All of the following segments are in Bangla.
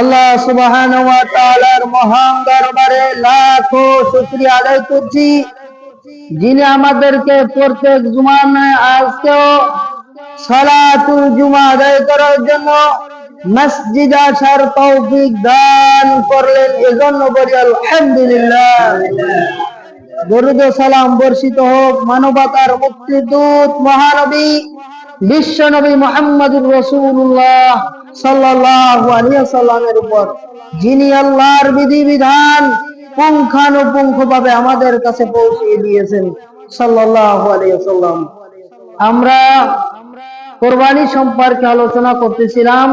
আল্লাহ সুবহানাহু ওয়া তাআলার মহান দরবারে লাখো শুকরিয়া আদায় করছি, যিনি আমাদেরকে প্রত্যেক জুমার আজকেও সালাতুল জুমা আদায় করার জন্য মসজিদ আসার তৌফিক দান করলেন। এজন্য বলি আলহামদুলিল্লাহ। দরুদ ও সালাম বর্ষিত হোক মানবতার মুক্তিদূত মহানবী বিশ্ব নবী মুহাম্মদুর রাসূলুল্লাহ সাল্লাল্লাহু আলাইহি ওয়াসাল্লামের উপর, যিনি আল্লাহর বিধিবিধান পুঙ্খানুপুঙ্খভাবে আমাদের কাছে পৌঁছে দিয়েছেন সাল্লাল্লাহু আলাইহি ওয়াসাল্লাম। আমরা কুরবানি সম্পর্কে আলোচনা করতেছিলাম।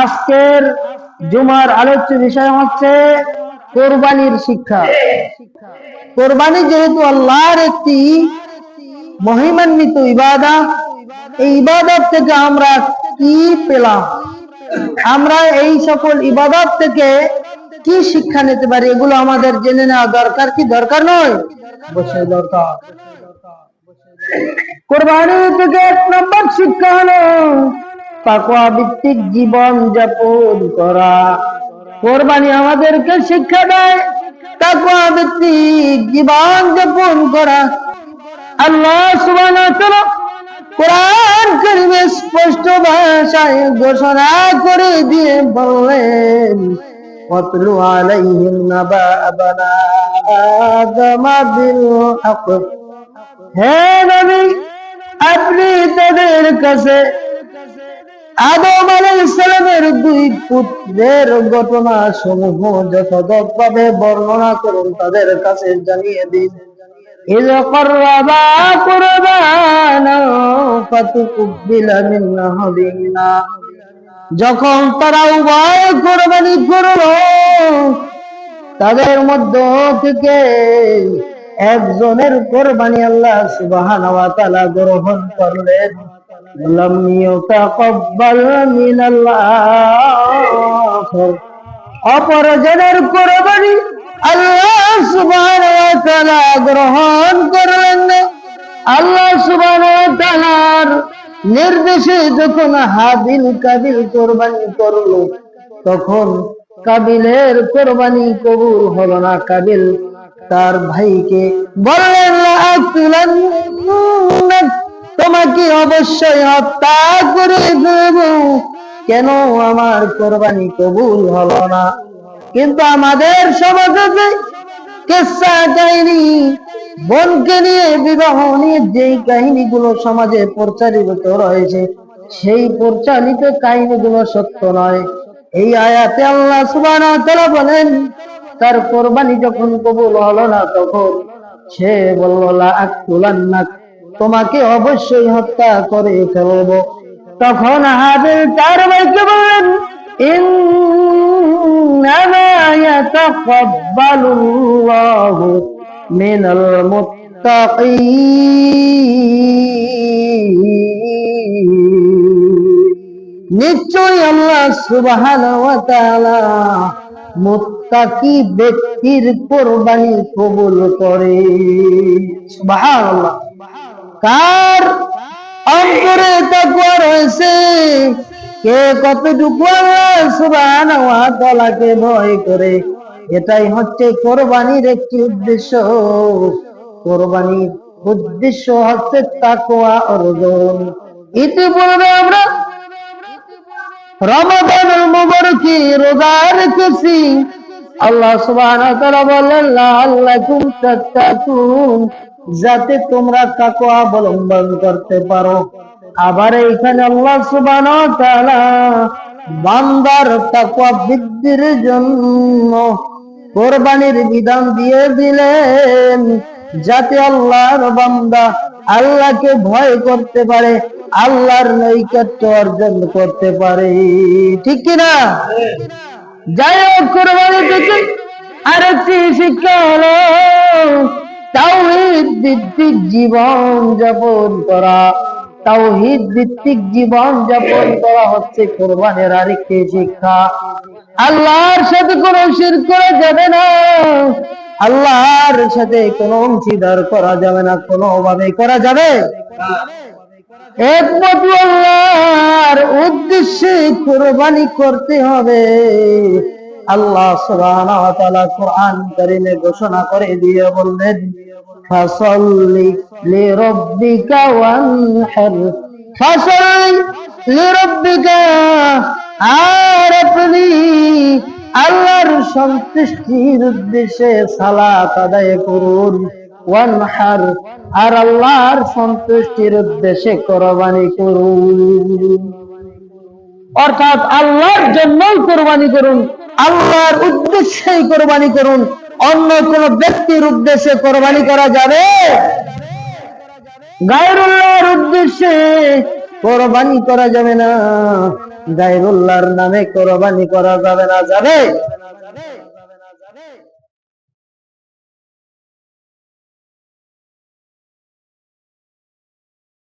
আজকের জুমার আলোচ্য বিষয় হচ্ছে কুরবানির শিক্ষা। কুরবানি যেহেতু আল্লাহর একটি মহিমান্বিত ইবাদত, এই ইবাদত থেকে আমরা কি পেলাম, আমরা এই সকল ইবাদত থেকে কি শিক্ষা নিতে পারি, এগুলো আমাদের জেনে নেওয়া দরকার। কি দরকার নয়? অবশ্যই দরকার। কুরবানি থেকে এক নম্বর শিক্ষা হলো তাকওয়া ভিত্তিক জীবন যাপন করা। কুরবানি আমাদেরকে শিক্ষা দেয় তাকওয়া ভিত্তিক জীবন যাপন করা। আল্লাহ সুবহানাহু ওয়া তাআলা কোরআন কারীমে স্পষ্ট ভাষায় ঘোষণা করে দিয়ে বললেন, ওয়াতলু আলাইহিম নাবা বানা আদম বিল হক। হে নবী, আপনি তাদের কাছে আদম আলাইহিস সালামের দুই পুত্রের ঘটনা সমূহ যথাযথভাবে বর্ণনা করুন, তাদের কাছে জানিয়ে দিন। إذ قربا قربانا فتقبل من أحدهما, যখন তারা উভয় কুরবানি করলো, তাদের মধ্য থেকে একজনের কুরবানি আল্লাহ সুবহানাহু ওয়া তাআলা গ্রহণ করলেন। লাম ইউতাকাব্বাল মিনাল আখির, অপরজনের কুরবানি আল্লাহ সুবহানাহু ওয়া তাআলা গ্রহণ করলেন না। আল্লাহ সুবহানাহু ওয়া তাআলার নির্দেশে যখন হাবিল কাবিল কুরবানি করলো, তখন কাবিলের কুরবানি কবুল হলো না। কাবিল তার ভাইকে বললেন, তোমাকে অবশ্যই হত্যা করে দেব, কেন আমার কুরবানি কবুল হলো না? কিন্তু আমাদের সমাজে যে কিসসা কাহিনী, বোনকে নিয়ে বিবাহ নিয়ে যেই কাহিনীগুলো সমাজে প্রচারিত রয়েছে, সেই প্রচারিত কাহিনীগুলো সত্য নয়। এই আয়াতে আল্লাহ সুবহানাহু ওয়া তাআলা বলেন, তার কুরবানি যখন কবুল হলো না, তখন সে বলল, লা আকতুলান্নাক, তোমাকে অবশ্যই হত্যা করে ফেলব। তখন হাবিল তার ভাইকে বললেন, ইন্নামা ইয়াতাকাব্বালুল্লাহু মিনাল মুত্তাকিন, নিশ্চয়ই আল্লাহ সুবহানাহু ওয়া তাআলা মুত্তাকি ব্যক্তির কুরবানি কবুল করে। সুবহানাল্লাহ। কার অন্তরে তাকওয়া রয়েছে, কে কতটুকু আল্লাহ সুবহানাহু ওয়া তাআলাকে ভয় করে, এটাই হচ্ছে কুরবানির একটি উদ্দেশ্য। কুরবানির উদ্দেশ্য হচ্ছে তাকওয়া অর্জন। ইতিপূর্বে আমরা রমাদানুল মুবারকে রোজা রেখেছি। আল্লাহ সুবহানাহু ওয়া তাআলা বলেন, লাআল্লাকুম তাত্তাকুন, যাতে তোমরা তাকওয়া অবলম্বন করতে পারো। আবার এইখানে আল্লাহ সুবহানাহু ওয়া তাআলা বান্দার তাকওয়া বৃদ্ধির জন্য কুরবানির বিধান দিয়ে দিলেন, যাতে আল্লাহর বান্দা আল্লাহকে ভয় করতে পারে, আল্লাহর নৈকট্য অর্জন করতে পারে। ঠিক কিনা? যাই হোক, কুরবানি থেকে আরেকটি শিক্ষা হলো তাওহীদ ভিত্তিক জীবন যাপন করা। তাওহীদ ভিত্তিক জীবন যাপন করা হচ্ছে কুরবানির আরেকটি শিক্ষা। আল্লাহর সাথে কোনো শিরক করা যাবে না, আল্লাহর সাথে কোনো অংশীদার করা যাবে না, কোনোভাবে করা যাবে না। একমাত্র আল্লাহর উদ্দেশ্যে কুরবানি করতে হবে। আল্লাহ সুবহানাহু ওয়া তাআলা কোরআন কারীমে ঘোষণা করে দিয়ে বললেন, ফাসাল্লি লিরাব্বিকা ওয়ানহার, ফাসাল্লি লিরাব্বিকা, আর আপনি আল্লাহর সন্তুষ্টির উদ্দেশ্যে সালাত আদায় করুন, ওয়ানহার, আর আল্লাহর সন্তুষ্টির উদ্দেশ্যে কুরবানি করুন। অর্থাৎ আল্লাহর জন্যই কুরবানি করুন, আল্লাহর উদ্দেশ্যেই কুরবানি করুন। অন্য কোন ব্যক্তির উদ্দেশ্যে কুরবানি করা যাবে? গায়রুল্লাহর উদ্দেশ্যে কুরবানি করা যাবে না, গায়রুল্লাহর নামে কুরবানি করা যাবে না। যাবে?